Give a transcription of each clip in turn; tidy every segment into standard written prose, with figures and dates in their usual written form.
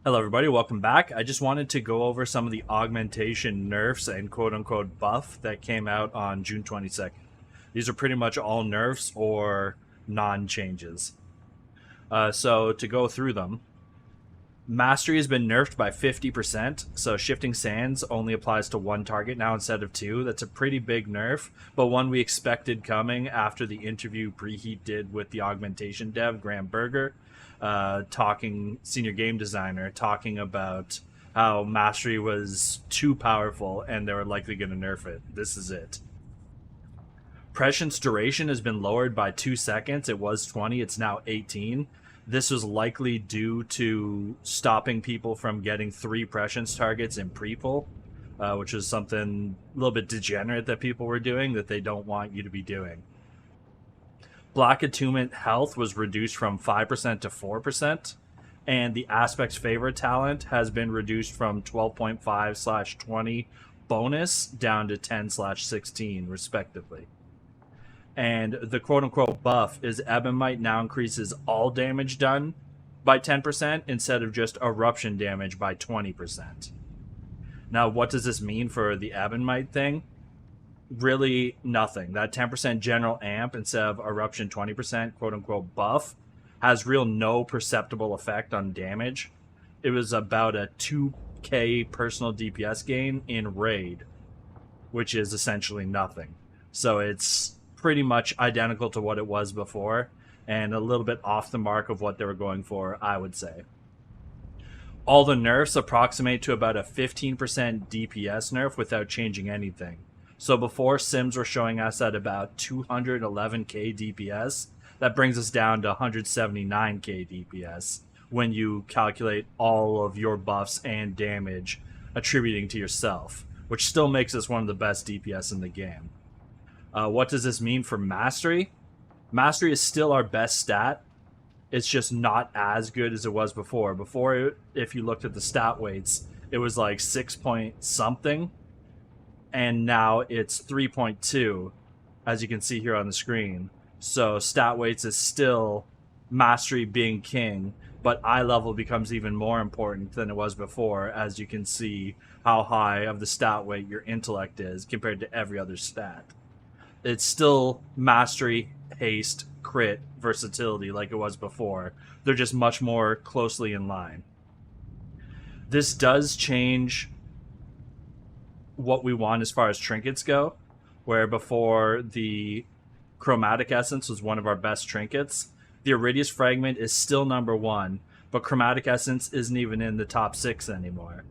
Hello, everybody. Welcome back. I just wanted to go over some of the augmentation nerfs and quote unquote buff that came out on June 22nd. These are pretty much all nerfs or non changes. So, to go through them, Mastery has been nerfed by 50%, so Shifting Sands only applies to one target now instead of two. That's a pretty big nerf, but one we expected coming after the interview Preheat did with the augmentation dev, Graham Berger, senior game designer, talking about how Mastery was too powerful and they were likely going to nerf it. This is it. Prescience duration has been lowered by 2 seconds. It was 20, it's now 18. This was likely due to stopping people from getting 3 prescience targets in pre-pull, which is something a little bit degenerate that people were doing that they don't want you to be doing. Black Attunement health was reduced from 5% to 4%, and the Aspect's Favor talent has been reduced from 12.5/20 bonus down to 10/16, respectively. And the quote-unquote buff is Ebon Might now increases all damage done by 10% instead of just eruption damage by 20%. Now, what does this mean for the Ebon Might thing? Really nothing. That 10% general amp instead of eruption 20% quote-unquote buff has real no perceptible effect on damage. It was about a 2k personal DPS gain in raid, which is essentially nothing. So it's pretty much identical to what it was before, and a little bit off the mark of what they were going for, I would say. All the nerfs approximate to about a 15% DPS nerf without changing anything. So before, Sims were showing us at about 211k DPS. That brings us down to 179k DPS when you calculate all of your buffs and damage attributing to yourself, which still makes us one of the best DPS in the game. What does this mean for Mastery? Mastery is still our best stat. It's just not as good as it was before. Before, if you looked at the stat weights, it was like 6 point something, and now it's 3.2, as you can see here on the screen. So stat weights is still Mastery being king, but eye level becomes even more important than it was before, as you can see how high of the stat weight your intellect is compared to every other stat. It's still Mastery, haste, crit, versatility like it was before. They're just much more closely in line. This does change what we want as far as trinkets go, where before the Chromatic Essence was one of our best trinkets. The Iridius Fragment is still number 1, but Chromatic Essence isn't even in the top 6 anymore.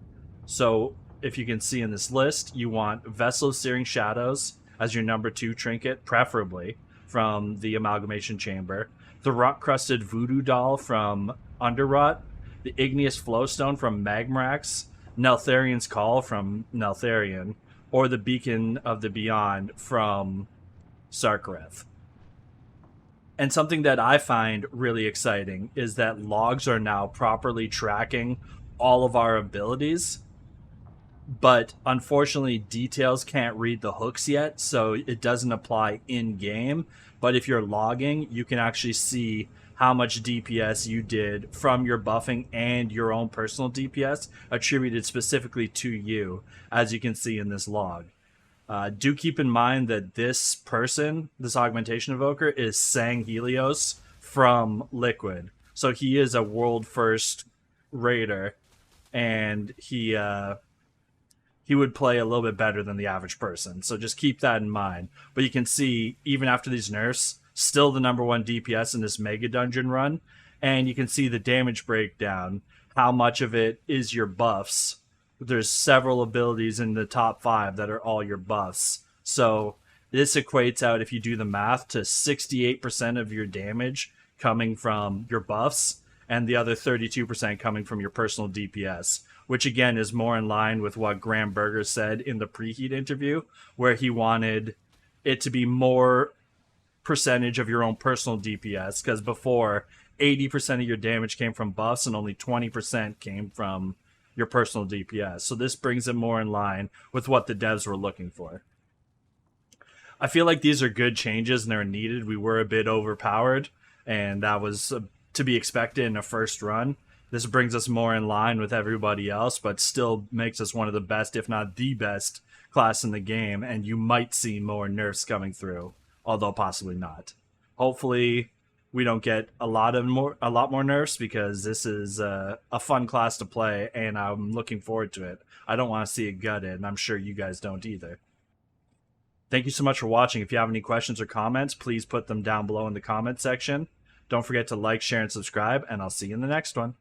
So if you can see in this list, you want Vessel of Searing Shadows as your number 2 trinket, preferably from the Amalgamation Chamber, the Rock-Crusted Voodoo Doll from Underrot, the Igneous Flowstone from Magmarax, Neltharion's Call from Neltharion, or the Beacon of the Beyond from Sarkareth. And something that I find really exciting is that logs are now properly tracking all of our abilities, but unfortunately details can't read the hooks yet, so it doesn't apply in game. But if you're logging, you can actually see how much DPS you did from your buffing and your own personal DPS attributed specifically to you, as you can see in this log. Do keep in mind that this person, this Augmentation Evoker, is Sang Helios from Liquid. So he is a world first raider, and he would play a little bit better than the average person. So just keep that in mind. But you can see, even after these nerfs, still the number 1 DPS in this Mega Dungeon run. And you can see the damage breakdown, how much of it is your buffs. There's several abilities in the top 5 that are all your buffs. So this equates out, if you do the math, to 68% of your damage coming from your buffs, and the other 32% coming from your personal DPS, which again is more in line with what Graham Berger said in the Preheat interview, where he wanted it to be more percentage of your own personal DPS, because before 80% of your damage came from buffs and only 20% came from your personal DPS. So this brings it more in line with what the devs were looking for. I feel like these are good changes and they're needed. We were a bit overpowered, and that was to be expected in a first run. This brings us more in line with everybody else, but still makes us one of the best, if not the best, class in the game, and you might see more nerfs coming through, although possibly not. Hopefully, we don't get a lot more nerfs, because this is a fun class to play, and I'm looking forward to it. I don't want to see it gutted, and I'm sure you guys don't either. Thank you so much for watching. If you have any questions or comments, please put them down below in the comment section. Don't forget to like, share, and subscribe, and I'll see you in the next one.